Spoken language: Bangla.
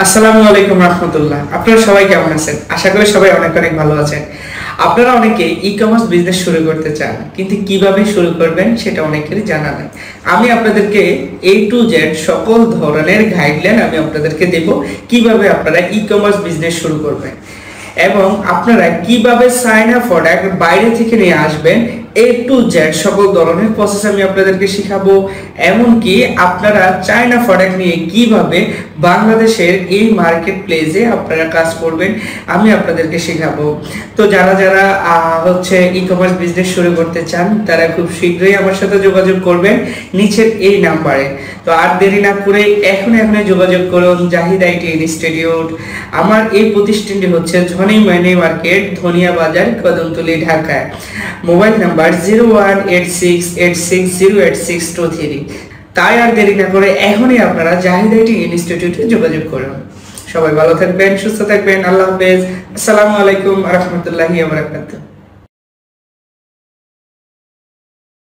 আসসালামু আলাইকুম রাহমাতুল্লাহ। আপনারা সবাই কেমন আছেন? আশা করি সবাই অনেক অনেক ভালো আছেন। আপনারা অনেকে ই-কমার্স বিজনেস শুরু করতে চান, কিন্তু কিভাবে শুরু করবেন সেটা অনেকেরই জানা নাই। আমি আপনাদেরকে A to Z সকল ধরনের গাইডলাইন আমি আপনাদেরকে দেব, কিভাবে আপনারা ই-কমার্স বিজনেস শুরু করবেন এবং আপনারা কিভাবে চায়না প্রোডাক্ট বাইরে থেকে নিয়ে আসবেন। A to Z সকল ধরনের প্রসেস আমি আপনাদেরকে শিখাবো। এমনকি আপনারা চায়না প্রোডাক্ট নিয়ে কিভাবে বাংলাদেশের এই মার্কেট প্লেসে আপনারা কাজ করবেন আমি আপনাদেরকে শেখাবো। তো যারা যারা হচ্ছে ই কমার্স বিজনেস শুরু করতে চান তারা খুব শীঘ্রই আমার সাথে যোগাযোগ করবেন নিচের এই নাম্বারে। তো আর দেরি না করে এখনই যোগাযোগ করুন জাহিদ আইটি ইনস্টিটিউট। আমার এই প্রতিষ্ঠানটি হচ্ছে ধনী মাইনি মার্কেট, ধনিয়া বাজার, কদমতলী, ঢাকায়। Mobile number 0186860863। তাই আর দেরি না করে এখনই আপনারা জাহিদ আইটি ইনস্টিটিউটে যোগাযোগ করুন। সবাই ভালো থাকবেন, সুস্থ থাকবেন। আল্লাহ হাফেজ। আসসালামু আলাইকুম ওয়া রাহমাতুল্লাহি ওয়া বারাকাতুহু।